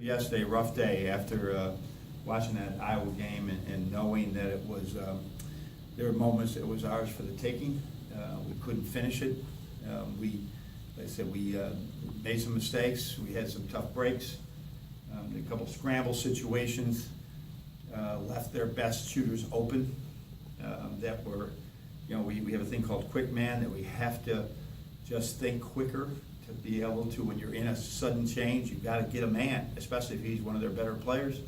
Yesterday, rough day after watching that Iowa game and knowing that it was, there were moments it was ours for the taking. We couldn't finish it. Like I said, we made some mistakes. We had some tough breaks. A couple scramble situations, left their best shooters open. That were, we have a thing called quick man, that we have to just think quicker to be able to, when you're in a sudden change, you've got to get a man, especially if he's one of their better players.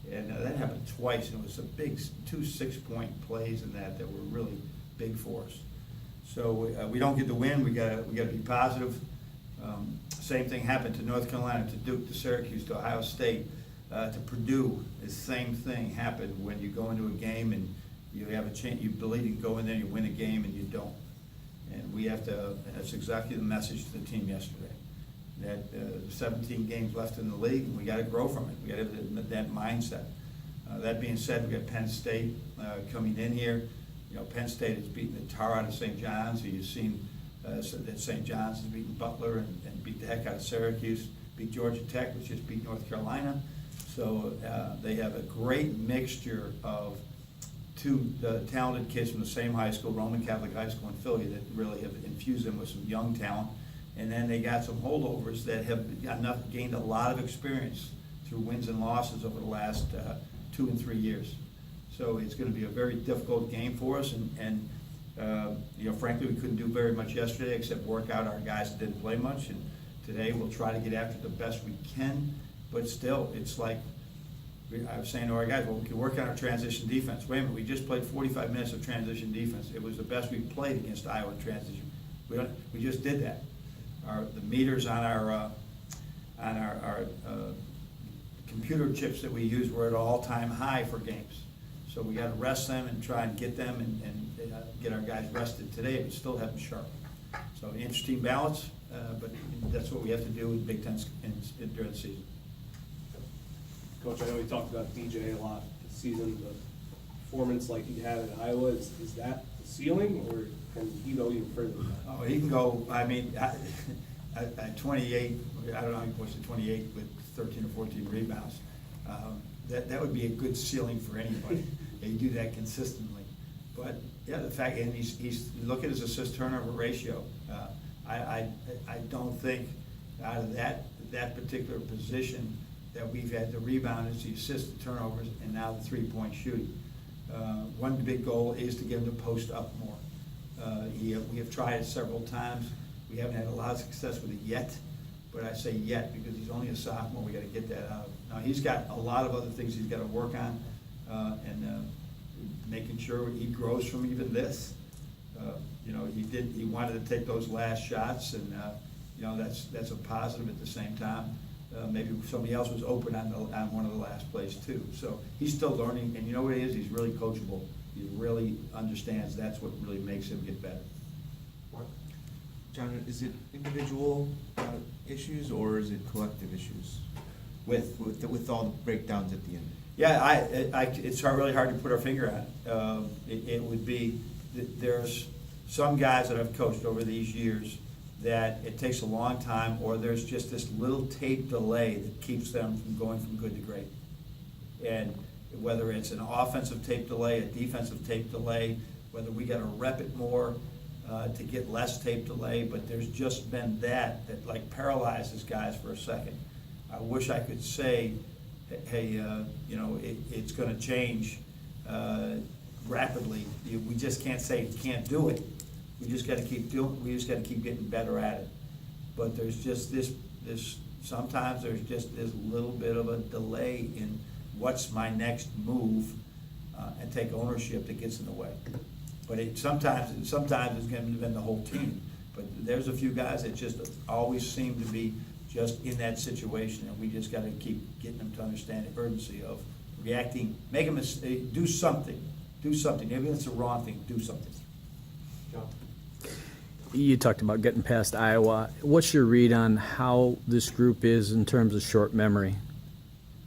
And that happened twice, and it was a big 2 6-point plays in that were really big for us. So we don't get the win. We got to be positive. Same thing happened to North Carolina, to Duke, to Syracuse, to Ohio State, to Purdue. The same thing happened when you go into a game and you have a chance. You believe you can go in there, you win a game, and you don't. And we have to. That's exactly the message to the team yesterday. That 17 games left in the league, and we got to grow from it. We got to have that mindset. That being said, we got Penn State coming in here. Penn State has beaten the tar out of St. John's. So you've seen that St. John's has beaten Butler and beat the heck out of Syracuse. Beat Georgia Tech, which just beat North Carolina. So they have a great mixture of two talented kids from the same high school, Roman Catholic High School in Philly, that really have infused them with some young talent. And then they got some holdovers that have gained a lot of experience through wins and losses over the last 2 and 3 years. So it's going to be a very difficult game for us. And frankly, we couldn't do very much yesterday except work out our guys that didn't play much. And today we'll try to get after it the best we can. But still, it's like I was saying to our guys, well, we can work on our transition defense. Wait a minute, we just played 45 minutes of transition defense. It was the best we played against Iowa in transition. We just did that. The meters on our computer chips that we use were at an all-time high for games. So we got to rest them and try and get them and get our guys rested today, but still have them sharp. So an interesting balance, but that's what we have to do in Big Ten during the season. Coach, I know we talked about DJ a lot this season. The performance like he had in Iowa, is that the ceiling, or can he go even further than that? Oh, he can go. I mean, at 28, I don't know how he pushed to 28 with 13 or 14 rebounds. That would be a good ceiling for anybody. You do that consistently. But yeah, the fact, and he's look at his assist turnover ratio. I don't think out of that particular position that we've had the rebound, is the assist, the turnovers, and now the 3-point shooting. One big goal is to get him to post up more. We have tried it several times. We haven't had a lot of success with it yet, but I say yet because he's only a sophomore. We got to get that out. Now he's got a lot of other things he's got to work on, and making sure he grows from even this. He wanted to take those last shots, and that's a positive at the same time. Maybe somebody else was open on one of the last plays too. So he's still learning, and you know what it is? He's really coachable. He really understands. That's what really makes him get better. John, is it individual issues or is it collective issues with all the breakdowns at the end? Yeah, it's really hard to put our finger on it. It would be there's some guys that I've coached over these years that it takes a long time, or there's just this little tape delay that keeps them from going from good to great. And whether it's an offensive tape delay, a defensive tape delay, whether we got to rep it more to get less tape delay, but there's just been that like paralyzes guys for a second. I wish I could say, hey, it's going to change rapidly. We just can't say you can't do it. We just got to keep doing. We just got to keep getting better at it. But there's just this. Sometimes there's just this little bit of a delay in what's my next move, and take ownership that gets in the way. But sometimes it's going to have been the whole team. But there's a few guys that just always seem to be just in that situation, and we just got to keep getting them to understand the urgency of reacting. Make a mistake. Do something. Do something. Even if it's the wrong thing, do something. John. You talked about getting past Iowa. What's your read on how this group is in terms of short memory?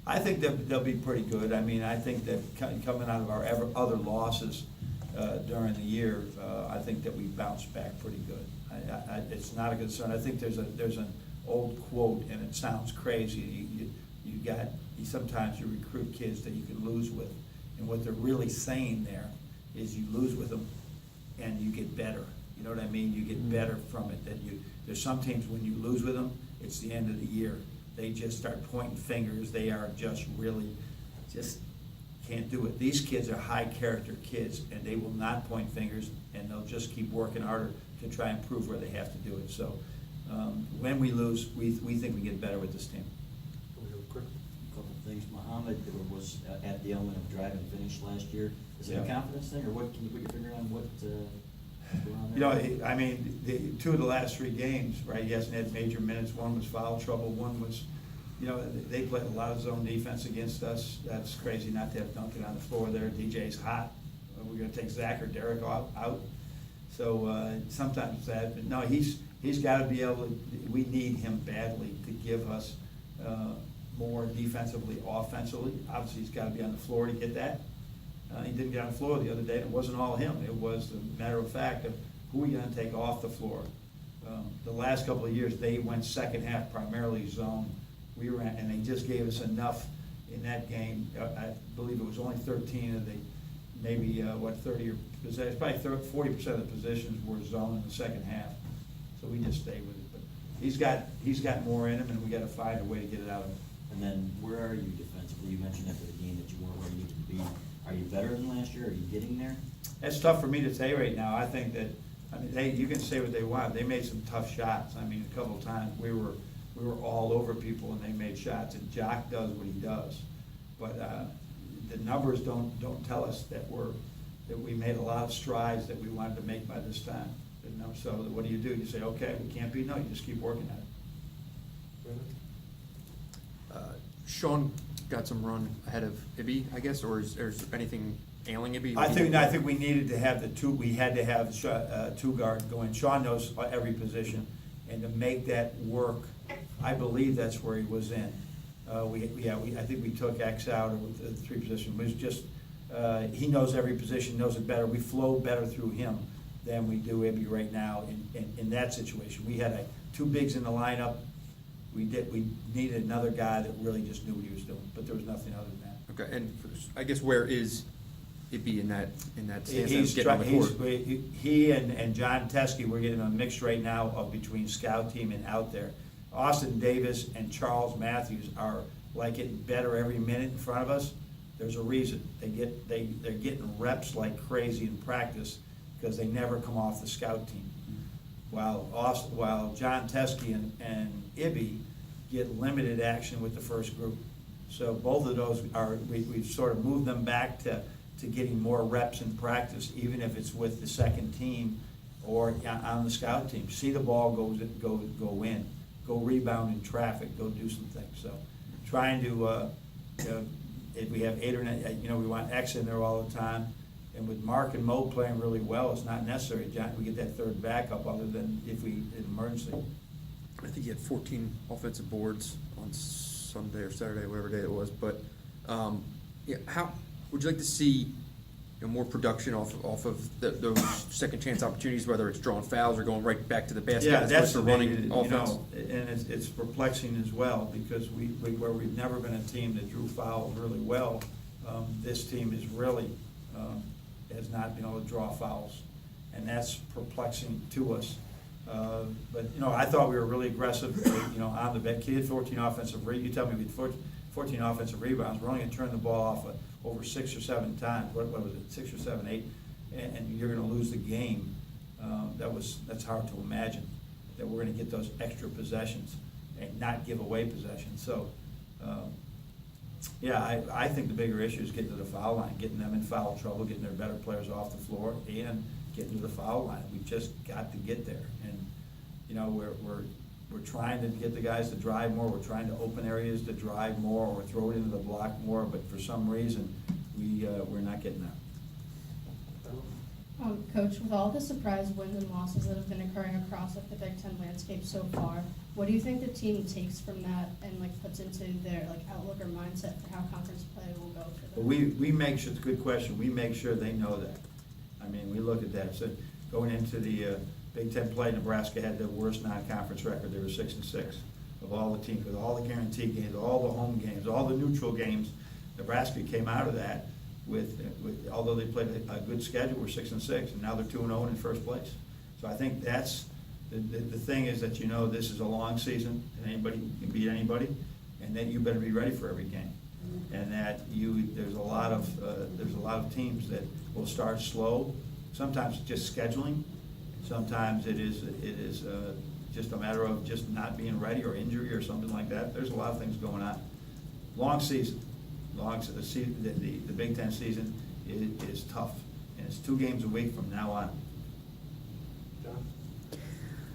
I think that they'll be pretty good. I mean, I think that coming out of our other losses during the year, I think that we bounced back pretty good. It's not a concern. I think there's an old quote, and it sounds crazy. You sometimes you recruit kids that you can lose with. And what they're really saying there is you lose with them and you get better. You know what I mean? You get better from it. There's some teams when you lose with them, it's the end of the year. They just start pointing fingers. They are just can't do it. These kids are high character kids and they will not point fingers and they'll just keep working harder to try and prove where they have to do it. So when we lose, we think we get better with this team. Couple of things. Muhammad was at the element of drive and finish last year. Is it a Yeah. confidence thing, or what? Can you put your finger on what what's going on You there? know, I mean, two of the last 3 games, right, he hasn't had major minutes. One was foul trouble, one was, you know, they played a lot of zone defense against us. That's crazy not to have Duncan on the floor there. DJ's hot. We're gonna take Zach or Derek out. So sometimes that, but no, he's gotta be able to, we need him badly to give us more defensively, offensively. Obviously, he's gotta be on the floor to get that. He didn't get on the floor the other day, and it wasn't all him. It was a matter of fact of who are you gonna take off the floor. The last couple of years, they went second half primarily zone. We ran, and they just gave us enough in that game. I believe it was only 13 of the, maybe, 30 or, it's probably 40% of the positions were zone in the second half. So we just stayed with it. But he's got more in him, and we gotta find a way to get it out of him. And then where are you defensively? You mentioned after the game that you weren't where you needed to be. Are you better than last year? Are you getting there? It's tough for me to say right now. I think that, I mean, you can say what they want. They made some tough shots. I mean, a couple of times we were all over people and they made shots, and Jock does what he does. But the numbers don't tell us that we made a lot of strides that we wanted to make by this time. You know, so what do? You say, okay, we can't be, no, you just keep working at it. Sean got some run ahead of Ibby, I guess, or is anything ailing Ibby? I think we needed to have we had to have two guard going. Sean knows every position, and to make that work, I believe that's where he was in. I think we took X out of the 3 position. It was just, he knows every position, knows it better. We flow better through him than we do Ibby right now in that situation. We had 2 bigs in the lineup. We needed another guy that really just knew what he was doing, but there was nothing other than that. Okay, and I guess where is Ibby in that stance of He's getting on the court? he and John Teskey, we're getting a mix right now of between scout team and out there. Austin Davis and Charles Matthews are like getting better every minute in front of us. There's a reason. They're getting reps like crazy in practice because they never come off the scout team. While John Teskey and Ibby get limited action with the first group. So both of those we've sort of moved them back to getting more reps in practice, even if it's with the second team or on the scout team. See the ball go in, go rebound in traffic, go do some things. So trying to, if we have 8 or 9, we want X in there all the time. And with Mark and Mo playing really well, it's not necessary, John, we get that third backup other than if we, in emergency. I think he had 14 offensive boards on Sunday or Saturday, whatever day it was. But how would you like to see more production off of those second chance opportunities, whether it's drawing fouls or going right back to the basket? Yeah, as that's opposed the to running, running offense. and it's perplexing as well because where we've never been a team that drew fouls really well, this team is really has not been able to draw fouls, and that's perplexing to us. But I thought we were really aggressive. On the bench, he had 14 offensive. You tell me we had 14 offensive rebounds. We're only going to turn the ball off over 6 or 7 times. What was it? 6 or 7, 8, and you're going to lose the game. That's hard to imagine that we're going to get those extra possessions and not give away possessions. So. I think the bigger issue is getting to the foul line, getting them in foul trouble, getting their better players off the floor, and getting to the foul line. We've just got to get there. And we're trying to get the guys to drive more. We're trying to open areas to drive more, or throw it into the block more. But for some reason, we're not getting that. Coach, with all the surprise wins and losses that have been occurring across the Big Ten landscape so far, what do you think the team takes from that and puts into their outlook or mindset for how conference play will go for them? But we make sure, it's a good question, we make sure they know that. I mean, we look at that. So going into the Big Ten play, Nebraska had the worst non-conference record. They were 6-6. of all the teams, with all the guarantee games, all the home games, all the neutral games. Nebraska came out of that with although they played a good schedule, we're 6-6, and now they're 2-0 in first place. So I think that's, the thing is that this is a long season, and anybody can beat anybody, and that you better be ready for every game. And that there's a lot of teams that will start slow, sometimes just scheduling, sometimes it is just a matter of just not being ready or injury or something like that. There's a lot of things going on. Long season, the Big Ten season is tough, and it's 2 games a week from now on. John?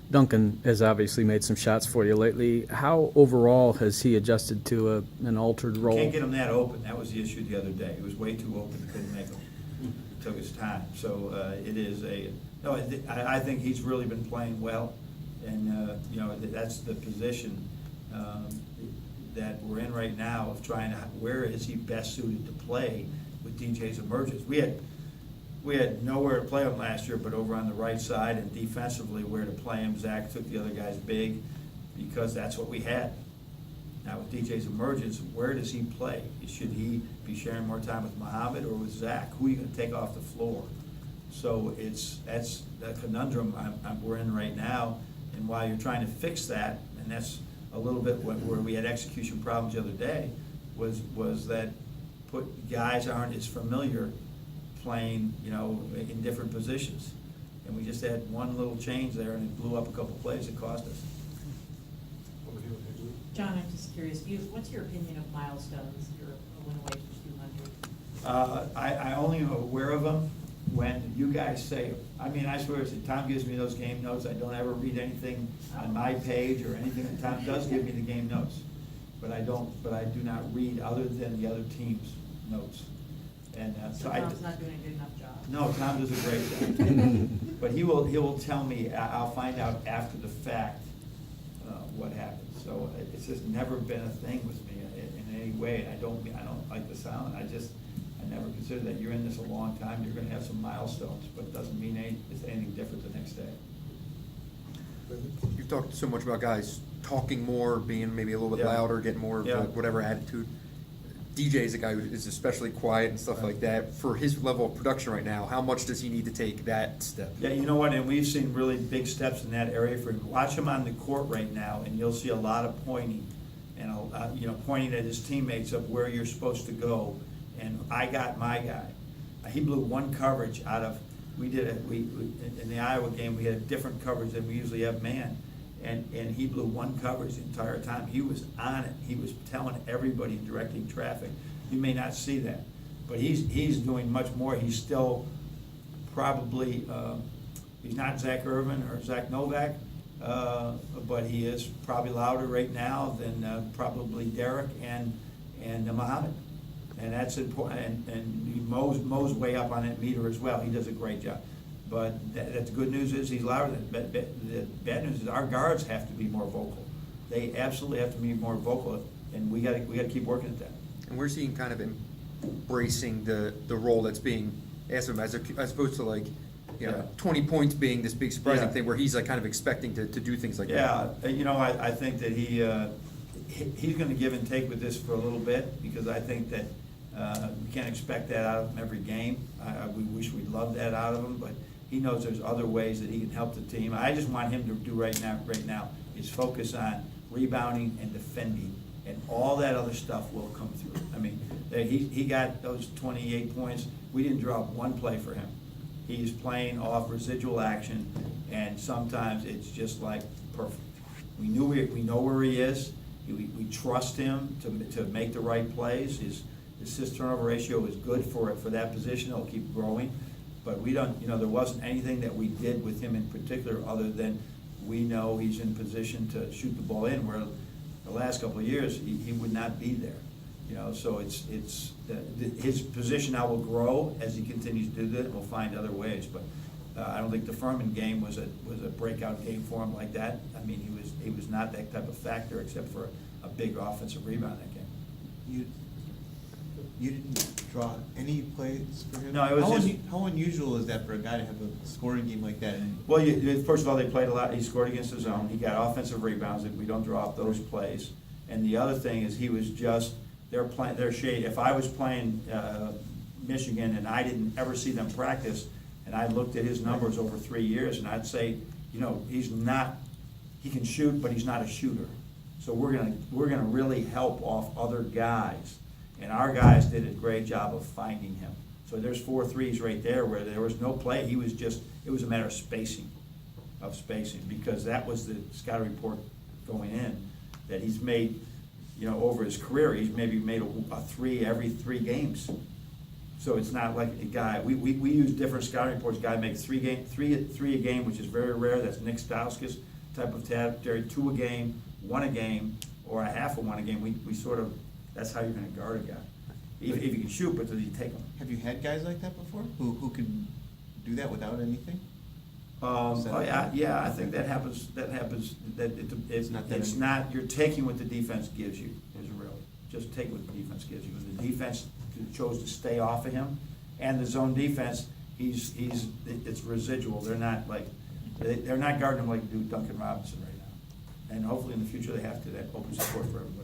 Duncan has obviously made some shots for you lately. How overall has he adjusted to an altered role? Can't get him that open. That was the issue the other day. He was way too open. He couldn't make them. It took his time. So it is I think he's really been playing well, and that's the position that we're in right now of trying to, where is he best suited to play with DJ's emergence. We had nowhere to play him last year but over on the right side, and defensively where to play him. Zach took the other guys big because that's what we had. Now with DJ's emergence, where does he play? Should he be sharing more time with Muhammad or with Zach? Who are you going to take off the floor? So that's the conundrum we're in right now, and while you're trying to fix that, and that's a little bit where we had execution problems the other day, was that guys aren't as familiar playing, in different positions. And we just had one little change there, and it blew up a couple plays that cost us. Over here with Julie. John, I'm just curious, what's your opinion of milestones? You're a win away from 200. I only am aware of them when you guys say them. I mean, I swear, Tom gives me those game notes. I don't ever read anything on my page or anything. And Tom does give me the game notes, but I do not read other than the other team's notes. And So Tom's not doing a good enough job? No, Tom does a great job. But he will tell me. I'll find out after the fact what happened. So it's just never been a thing with me in any way. I don't like the sound. I never consider that. You're in this a long time. You're going to have some milestones, but it doesn't mean it's anything different the next day. You've talked so much about guys talking more, being maybe a little bit Yeah. louder, getting more of Yeah. whatever attitude. DJ is a guy who is especially quiet and stuff like that. For his level of production right now, how much does he need to take that step? Yeah, you know what, and we've seen really big steps in that area for him. Watch him on the court right now, and you'll see a lot of pointing, and pointing at his teammates of where you're supposed to go. And I got my guy. He blew one coverage out of. We in the Iowa game, we had a different coverage than we usually have man, and he blew one coverage the entire time. He was on it. He was telling everybody, directing traffic. You may not see that, but he's doing much more. He's still probably he's not Zach Irvin or Zach Novak, but he is probably louder right now than probably Derek and Muhammad. And that's important, and he mows way up on that meter as well. He does a great job. But the good news is he's louder. The bad news is our guards have to be more vocal. They absolutely have to be more vocal, and we got to keep working at that. And we're seeing kind of embracing the role that's being asked of him, as opposed to 20 points being this big surprising thing where he's kind of expecting to do things like that. Yeah, I think that he's going to give and take with this for a little bit, because I think that we can't expect that out of him every game. We wish we'd love that out of him, but he knows there's other ways that he can help the team. I just want him to do right now is focus on rebounding and defending, and all that other stuff will come through. I mean, he got those 28 points. We didn't drop one play for him. He's playing off residual action, and sometimes it's just like perfect. We know where he is. We trust him to make the right plays. His assist turnover ratio is good for that position. It'll keep growing, but we don't. There wasn't anything that we did with him in particular other than we know he's in position to shoot the ball in. Where the last couple of years he would not be there. So it's his position now will grow as he continues to do that. We'll find other ways, but I don't think the Furman game was a breakout game for him like that. I mean, he was not that type of factor except for a big offensive rebound that game. You didn't draw any plays for him? No, it was How just- how unusual is that for a guy to have a scoring game like that? And Well, first of all, they played a lot, he scored against his own, he got offensive rebounds, we don't draw up those plays. And the other thing is, he was just, they're playing, their shade, if I was playing, Michigan and I didn't ever see them practice, and I looked at his numbers over 3 years, and I'd say, you know, he's not, he can shoot, but he's not a shooter. So we're gonna really help off other guys, and our guys did a great job of finding him. So there's 4 threes right there where there was no play, he was just, it was a matter of spacing, because that was the scouting report going in, that he's made, you know, over his career, he's maybe made a 3 every 3 games. So it's not like a guy, we use different scouting reports, guy makes 3 a game, which is very rare, that's Nick Stauskas type of territory, 2 a game, 1 a game, or a half of 1 a game, we sort of, that's how you're gonna guard a guy. If you can shoot, but does he take them? have you had guys like that before, who can do that without anything? Yeah, I think that happens, it's not, you're taking what the defense gives you, is really, just take what the defense gives you. And the defense chose to stay off of him, and the zone defense, it's residual, they're not like, they're not guarding him like they do Duncan Robinson right now. And hopefully in the future they have to, that opens the court for everybody.